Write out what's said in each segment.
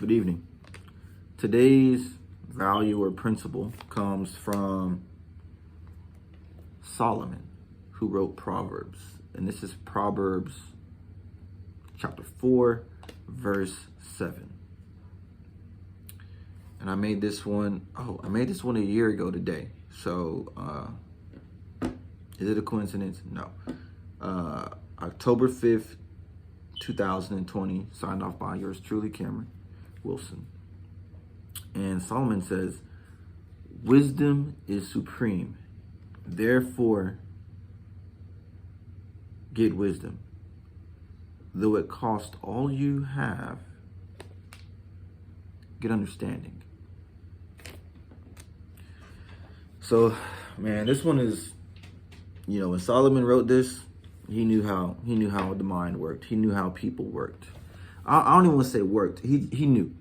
Good evening. Today's value or principle comes from Solomon, who wrote Proverbs. And this is Proverbs chapter 4, verse 7. And I made this one a year ago today. So, is it a coincidence? No. October 5th, 2020, signed off by yours truly, Kamnran Wilson. And Solomon says, wisdom is supreme. Therefore, get wisdom. Though it cost all you have, get understanding. So, man, this one is, when Solomon wrote this, he knew how the mind worked. He knew how people worked. I don't even want to say worked. He knew.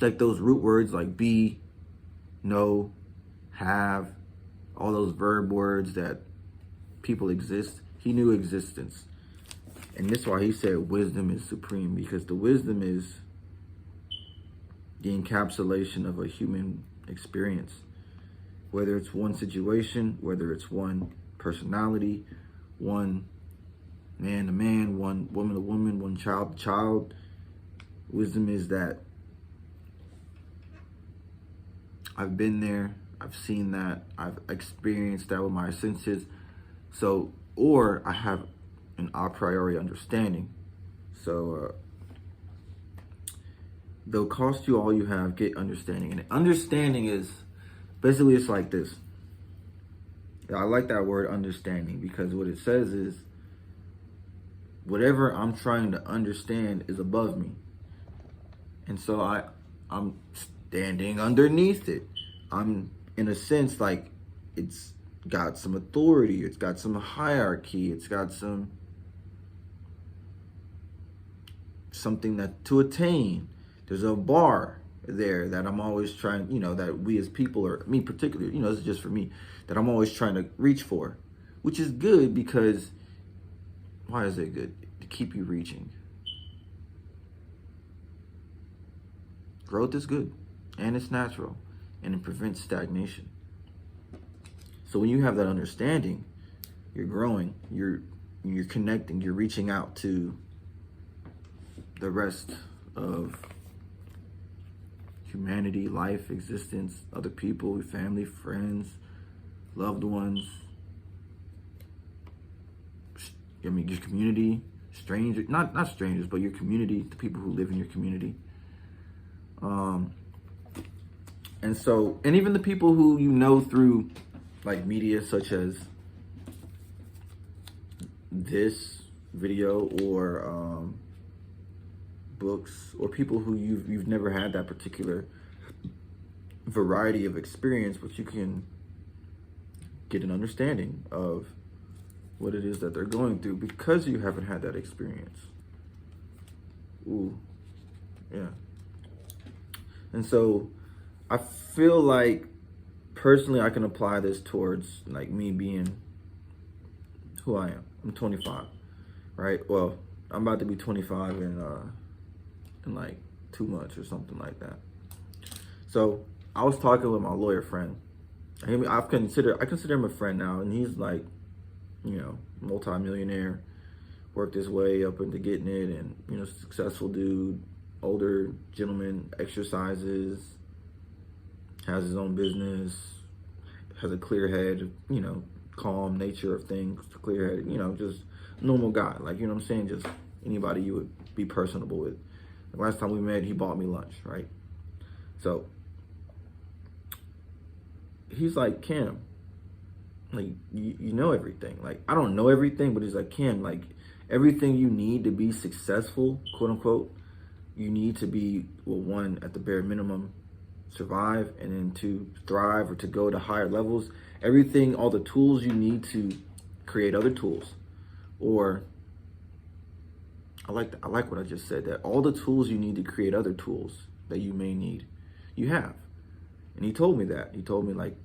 Like those root words like be, know, have, all those verb words that people exist. He knew existence. And that's why he said wisdom is supreme, because the wisdom is the encapsulation of a human experience. Whether it's one situation, whether it's one personality, one man to man, one woman to woman, one child to child. Wisdom is that I've been there, I've seen that, I've experienced that with my senses. So, or I have an a priori understanding. So, they'll cost you all you have, get understanding. And understanding is, basically it's like this. I like that word understanding, because what it says is, whatever I'm trying to understand is above me. And so I'm standing underneath it. I'm, in a sense, like it's got some authority. It's got some hierarchy. It's got something that to attain. There's a bar there that I'm always trying, that we as people, or me particularly, this is just for me, that I'm always trying to reach for, which is good because, why is it good? To keep you reaching. Growth is good, and it's natural, and it prevents stagnation. So when you have that understanding, you're growing, you're connecting, you're reaching out to the rest of humanity, life, existence, other people, family, friends, loved ones, your community, strangers, not strangers, but your community, the people who live in your community. And even the people who through like media such as this video, or books, or people who you've never had that particular variety of experience, but you can get an understanding of what it is that they're going through because you haven't had that experience. Ooh, yeah. And so I feel like personally I can apply this towards like me being who I am. I'm 25, right? Well, I'm about to be 25 in like 2 months or something like that. So I was talking with my lawyer friend. I consider him a friend now, and he's like, multi-millionaire, worked his way up into getting it, and successful dude, older gentleman, exercises, has his own business, has a clear head, calm nature of things, clear head, just normal guy, like, what I'm saying, just anybody you would be personable with. The last time we met, he bought me lunch, right? So he's like, Cam, like, you know everything. Like, I don't know everything, but he's like, Cam, like, everything you need to be successful, quote unquote, you need to be, well, one, at the bare minimum, survive, and then to thrive or to go to higher levels. Everything, all the tools you need to create other tools. Or, I like what I just said, that all the tools you need to create other tools that you may need, you have. And he told me that. He told me, like,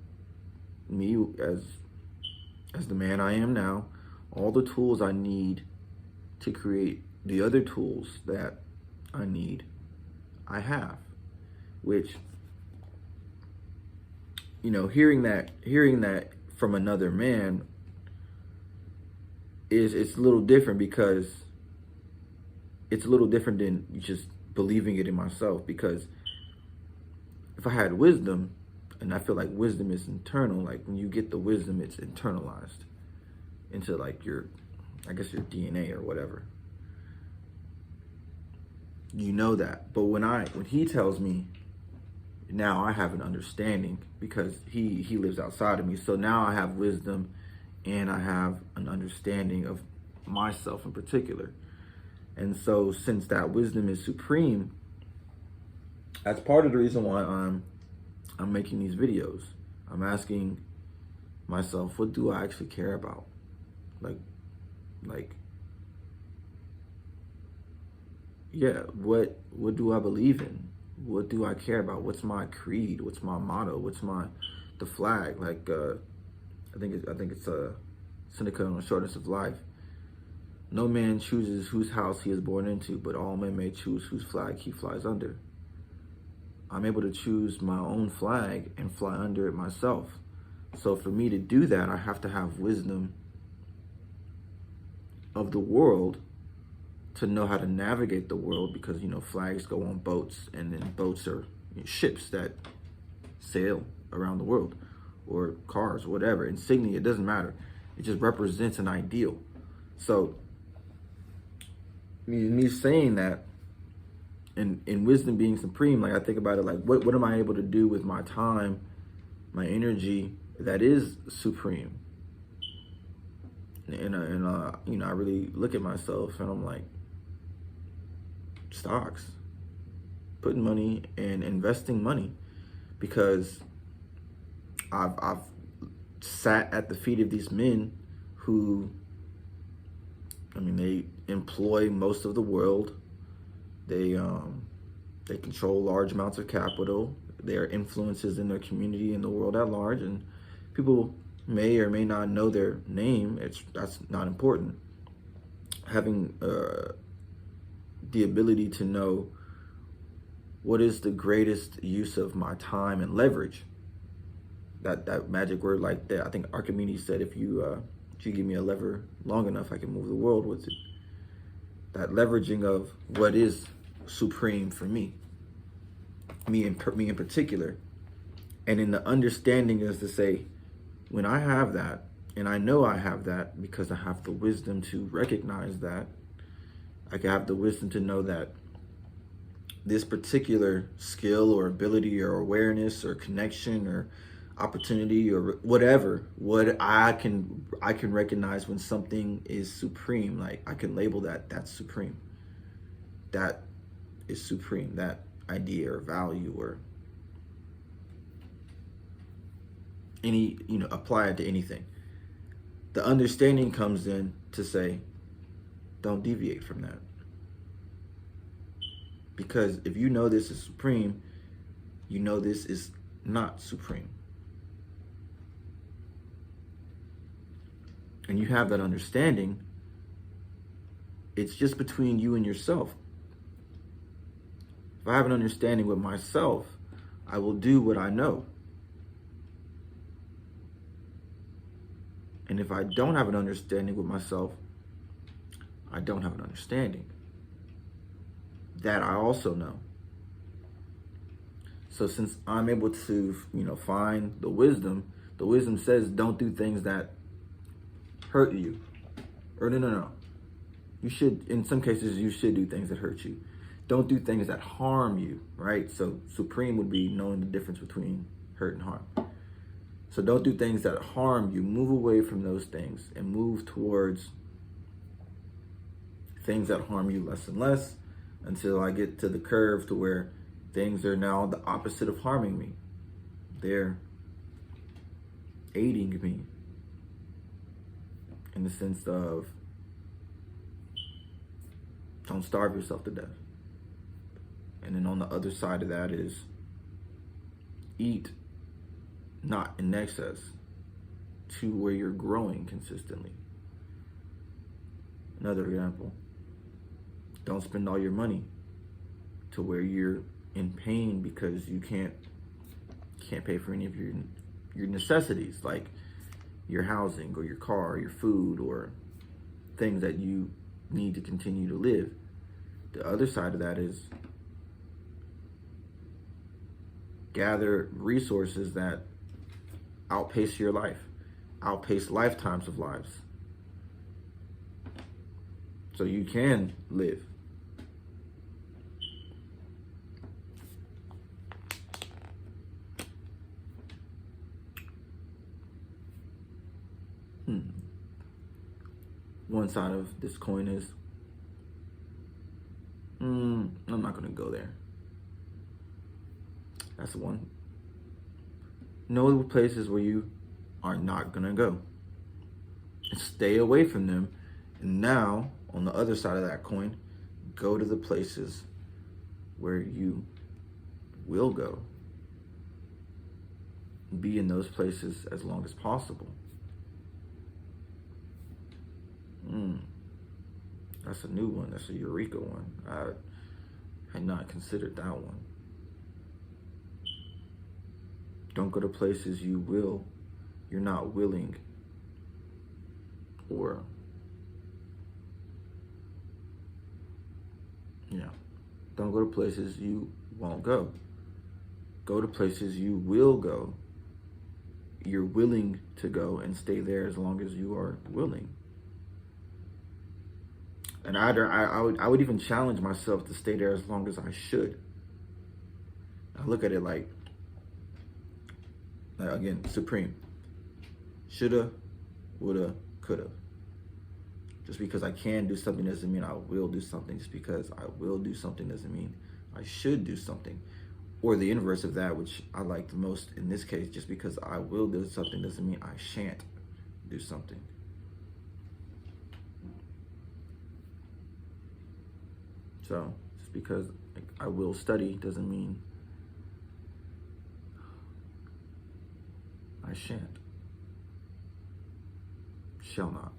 me as the man I am now, all the tools I need to create the other tools that I need, I have, which, hearing that from another man it's a little different, because it's a little different than just believing it in myself. Because if I had wisdom, and I feel like wisdom is internal, like when you get the wisdom, it's internalized into like your DNA or whatever. You know that. But when he tells me, now I have an understanding, because he lives outside of me. So now I have wisdom, and I have an understanding of myself in particular. And so since that wisdom is supreme, that's part of the reason why I'm making these videos. I'm asking myself, what do I actually care about? Like, yeah, what do I believe in? What do I care about? What's my creed? What's my motto? What's the flag? Like, I think it's Seneca on the Shortness of Life. No man chooses whose house he is born into, but all men may choose whose flag he flies under. I'm able to choose my own flag and fly under it myself. So for me to do that, I have to have wisdom of the world to know how to navigate the world, because, flags go on boats, and then boats are ships that sail around the world, or cars, or whatever. Insignia, it doesn't matter. It just represents an ideal. So me saying that, and wisdom being supreme, like I think about it like, what am I able to do with my time, my energy that is supreme? And I really look at myself and I'm like, stocks, putting money and investing money, because I've sat at the feet of these men who, they employ most of the world. They control large amounts of capital. They are influences in their community and the world at large, and people may or may not know their name. That's not important. Having the ability to know what is the greatest use of my time and leverage. That magic word, like that. I think Archimedes said, if you give me a lever long enough, I can move the world with it. That leveraging of what is supreme for me in particular, and in the understanding is to say, when I have that, and I know I have that because I have the wisdom to recognize that, I can have the wisdom to know that this particular skill or ability or awareness or connection or opportunity or whatever, what I can recognize when something is supreme. Like, I can label that's supreme. That is supreme. That idea or value or any, apply it to anything. The understanding comes in to say, don't deviate from that. Because if you know this is supreme, you know this is not supreme. And you have that understanding, it's just between you and yourself. If I have an understanding with myself, I will do what I know. And if I don't have an understanding with myself, I don't have an understanding. That I also know. So since I'm able to, find the wisdom says don't do things that hurt you. Or no. You should, in some cases, you should do things that hurt you. Don't do things that harm you, right? So supreme would be knowing the difference between hurt and harm. So don't do things that harm you. Move away from those things and move towards things that harm you less and less, until I get to the curve to where things are now the opposite of harming me. They're aiding me in the sense of, don't starve yourself to death. And then on the other side of that is, eat not in excess to where you're growing consistently. Another example, don't spend all your money to where you're in pain because you can't pay for any of your necessities, like your housing or your car, or your food, or things that you need to continue to live. The other side of that is gather resources that outpace your life, outpace lifetimes of lives, so you can live. One side of this coin is, I'm not going to go there. That's the one. Know the places where you are not going to go. And stay away from them. And now, on the other side of that coin, go to the places where you will go. Be in those places as long as possible. That's a new one. That's a Eureka one. I had not considered that one. Don't go to places you're not willing, or don't go to places you won't go. Go to places you will go. You're willing to go, and stay there as long as you are willing. And I would even challenge myself to stay there as long as I should. I look at it like again, supreme. Shoulda, woulda, coulda. Just because I can do something doesn't mean I will do something. Just because I will do something doesn't mean I should do something. Or the inverse of that, which I like the most in this case, just because I will do something doesn't mean I shan't do something. So just because I will study doesn't mean I shan't, shall not,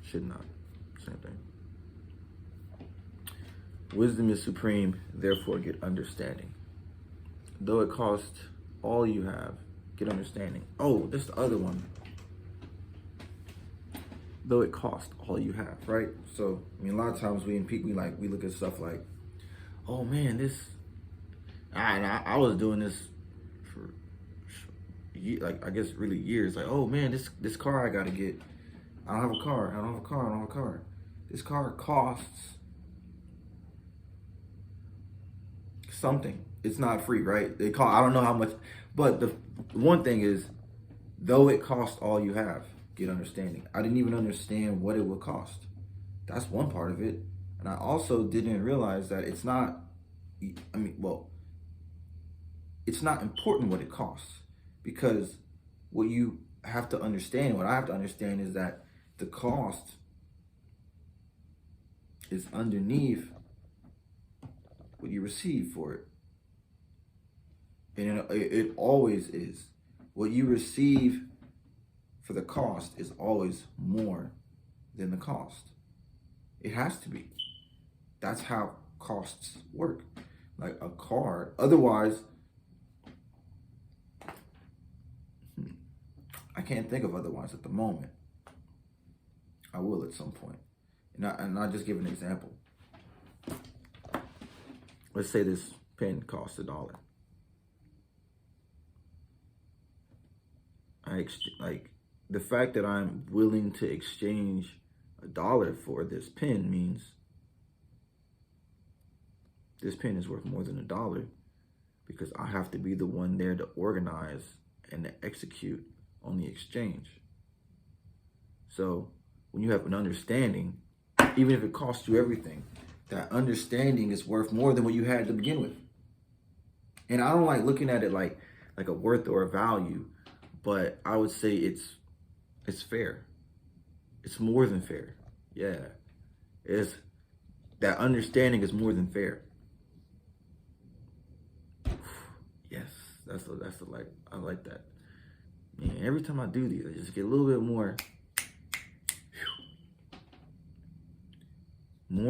should not, same thing. Wisdom is supreme, therefore get understanding. Though it cost all you have, get understanding. Oh, this is the other one. Though it cost all you have, right? So, I mean, a lot of times we look at stuff like, oh man, I was doing this for I guess really years. Like, oh man, this car I gotta get. I don't have a car. I don't have a car. I don't have a car. This car costs something. It's not free, right? I don't know how much, but the one thing is, though it costs all you have, get understanding. I didn't even understand what it would cost. That's one part of it. And I also didn't realize that it's not important what it costs, because what you have to understand, what I have to understand, is that the cost is underneath what you receive for it. And it always is. What you receive for the cost is always more than the cost. It has to be. That's how costs work. Like a car. Otherwise, I can't think of otherwise at the moment. I will at some point. And I'll just give an example. Let's say this pen costs $1. The fact that I'm willing to exchange $1 for this pen means this pen is worth more than $1, because I have to be the one there to organize and to execute on the exchange. So when you have an understanding, even if it costs you everything, that understanding is worth more than what you had to begin with. And I don't like looking at it like a worth or a value, but I would say it's fair. It's more than fair. Yeah. That understanding is more than fair. Yes, that's the I like that. Man, every time I do these, I just get a little bit more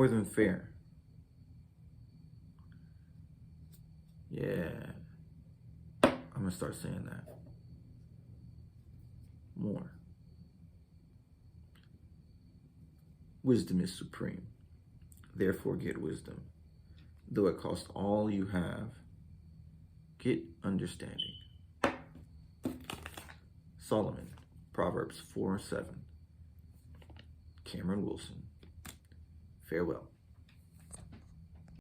than fair. Yeah. I'm going to start saying that more. Wisdom is supreme. Therefore, get wisdom. Though it cost all you have, get understanding. Solomon, Proverbs 4:7. Kamnran Wilson. Farewell.